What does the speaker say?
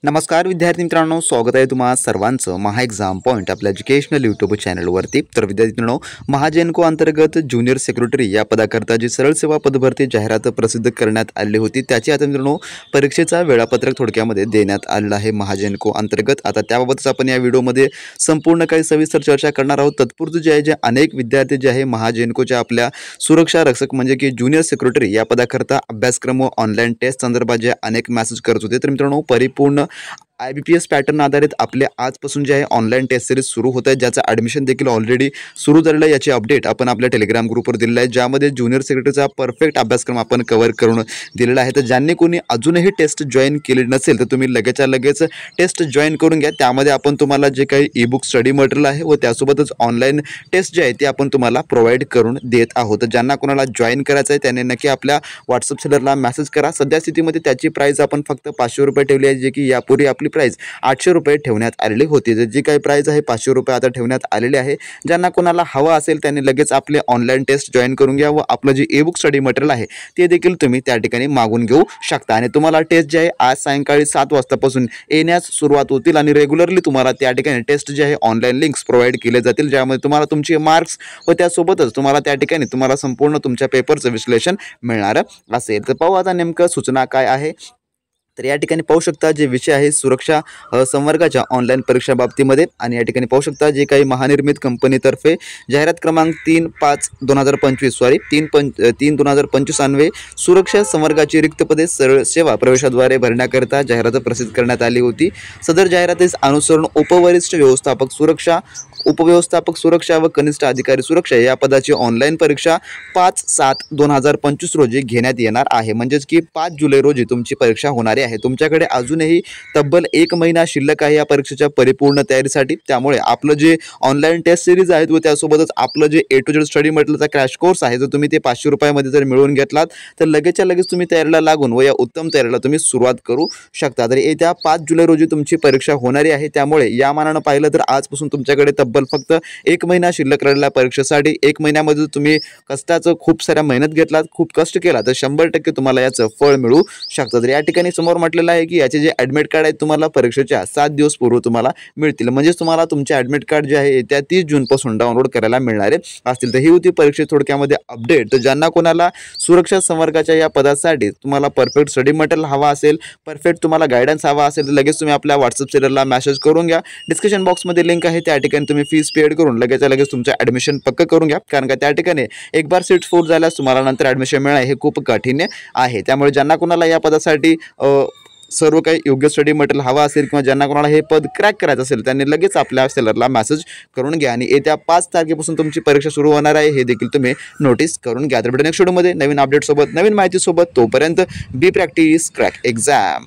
नमस्कार विद्यार्थी मित्रांनो, स्वागत आहे तुम्हा सर्वांचं महा एक्झाम पॉईंट आपल्या एज्युकेशनल यूट्यूब चॅनलवरती। तर विद्यार्थी मित्रांनो, महाजेनको अंतर्गत ज्युनियर सेक्रेटरी या पदाकरता जी सरळ सेवा पदभरती जाहिरात प्रसिद्ध करण्यात आली होती, त्याची आता मित्रांनो परीक्षेचा वेळापत्रक थोडक्यामध्ये देण्यात आलेलं आहे महाजेनको अंतर्गत। आता त्याबाबतच आपण या व्हिडिओमध्ये संपूर्ण काही सविस्तर चर्चा करणार आहोत। तत्पूर्वी जे आहे जे अनेक विद्यार्थी जे आहे महाजेनकोच्या आपल्या सुरक्षा रक्षक म्हणजे की ज्युनियर सेक्रेटरी या पदाकरता अभ्यासक्रम ऑनलाईन टेस्ट संदर्भात जे अनेक मेसेज करत होते, तर मित्रांनो परिपूर्ण IBPS पॅटर्न आधारित आपले आजपासून जे आहे ऑनलाईन टेस्ट सिरीज सुरू होत आहे, ज्याचं ॲडमिशन देखील ऑलरेडी सुरू झालेलं आहे। याची अपडेट आपण आपल्या टेलिग्राम ग्रुपवर दिलेला आहे, ज्यामध्ये ज्युनियर सेक्रेटरीचा परफेक्ट अभ्यासक्रम आपण कव्हर करून दिलेला आहे। तर ज्यांनी कोणी अजूनही टेस्ट जॉईन केली नसेल तर तुम्ही लगेचच्या लगेच टेस्ट जॉईन करून घ्या। त्यामध्ये आपण तुम्हाला जे काही ई-बुक स्टडी मटेरियल आहे व त्यासोबतच ऑनलाईन टेस्ट जे आहे ते आपण तुम्हाला प्रोव्हाइड करून देत आहोत। तर ज्यांना कोणाला जॉईन करायचं आहे त्यांनी नक्की आपल्या व्हॉट्सअप सेलरला मेसेज करा। सध्या स्थितीमध्ये त्याची प्राईस आपण फक्त 500 रुपये ठेवली आहे, जे की यापूर्वी आपली प्राइस 800 रुपये ठेवण्यात आलेली होती। जी काही प्राइस आहे 500 रुपये आता ठेवण्यात आलेली आहे। ज्यांना कोणाला हवा असेल त्यांनी लगेच आपले ऑनलाईन टेस्ट जॉईन करून घ्या व आपलं जे ई-बुक स्टडी मटेरियल आहे ते देखील तुम्ही त्या ठिकाणी मागून घेऊ शकता। आणि तुम्हाला टेस्ट जे आहे आज सायंकाळी 7 वाजतापासून येण्यास सुरुवात होतील आणि रेग्युलरली तुम्हाला त्या ठिकाणी टेस्ट जे आहे ऑनलाईन लिंक्स प्रोव्हाइड केले जातील, ज्यामध्ये तुम्हाला तुमचे मार्क्स व त्यासोबतच तुम्हाला त्या ठिकाणी तुम्हाला संपूर्ण तुमच्या पेपरचं विश्लेषण मिळणार असेल। तर पाहू आता नेमकं सूचना काय आहे। तर या ठिकाणी पाहू शकता जे विषय आहे सुरक्षा संवर्गाच्या ऑनलाईन परीक्षा बाबतीमध्ये, आणि या ठिकाणी पाहू शकता जे काही महानिर्मित कंपनीतर्फे जाहिरात क्रमांक 3/5/2025 अन्वये सुरक्षा संवर्गाची रिक्त पदे सरळ सेवा प्रवेशाद्वारे भरण्याकरिता जाहिरात प्रसिद्ध करण्यात आली होती। सदर जाहिरातीस अनुसरून उपवरिष्ठ व्यवस्थापक सुरक्षा, उपव्यवस्थापक सुरक्षा व कनिष्ठ अधिकारी सुरक्षा या पदाची ऑनलाईन परीक्षा 5/7/2025 रोजी घेण्यात येणार आहे। म्हणजेच की 5 जुलै रोजी तुमची परीक्षा होणार आहे। तुमच्याकडे अजूनही तब्बल 1 महिना शिल्लक आहे या परीक्षेच्या परिपूर्ण तयारीसाठी। त्यामुळे आपलं जे ऑनलाईन टेस्ट सिरीज आहेत व त्यासोबतच आपलं जे A to Z स्टडी मटेरियलचा क्रॅश कोर्स आहे, जर तुम्ही ते 500 रुपयामध्ये जर मिळवून घेतलात तर लगेचच्या लगेच तुम्ही तयारीला लागून व या उत्तम तयारीला तुम्ही सुरुवात करू शकता। तर येत्या 5 जुलै रोजी तुमची परीक्षा होणारी आहे। त्यामुळे या मानानं पाहिलं तर आजपासून तुमच्याकडे तब्बल फक्त 1 महिना शिल्लक राहिलेल्या परीक्षेसाठी 1 महिन्यामध्ये तुम्ही कष्टाचं खूप साऱ्या मेहनत घेतलात, खूप कष्ट केला तर 100% तुम्हाला याचं फळ मिळू शकतं। तर या ठिकाणी समोर म्हटलेलं आहे की याचे जे ॲडमिट कार्ड आहेत तुम्हाला परीक्षेच्या 7 दिवस पूर्व तुम्हाला मिळतील। म्हणजेच तुम्हाला तुमचे ॲडमिट कार्ड जे आहे येत्या 30 जूनपासून डाउनलोड करायला मिळणारे असतील। तर ही होती परीक्षे थोडक्यामध्ये अपडेट। तर ज्यांना कोणाला सुरक्षा संवर्गाच्या या पदासाठी तुम्हाला परफेक्ट स्टडी मटेरियल हवा असेल, परफेक्ट तुम्हाला गायडन्स हवा असेल तर लगेच तुम्ही आपल्या व्हॉट्सअप सेलरला मेसेज करून घ्या। डिस्क्रिप्शन बॉक्समध्ये लिंक आहे, त्या ठिकाणी तुम्ही फीस पेड करून लगेचच्या लगेच तुमचं ॲडमिशन पक्क करून घ्या। कारण का त्या ठिकाणी एक बार सीट फुल झाल्यास तुम्हाला नंतर ॲडमिशन मिळणं हे खूप कठीण आहे। त्यामुळे ज्यांना कोणाला या पदासाठी सर्व काही योग्य स्टडी मटेरियल हवा असेल किंवा ज्यांना कोणाला हे पद क्रॅक करायचं असेल त्यांनी लगेच आपल्या सेलरला मेसेज करून घ्या। आणि येत्या 5 तारखेपासून तुमची परीक्षा सुरू होणार आहे हे देखील तुम्ही नोटीस करून घ्या। तर नेक्स्ट व्हिडिओमध्ये नवीन अपडेटसोबत नवीन माहितीसोबत, तोपर्यंत बी प्रॅक्टिस क्रॅक एक्झाम।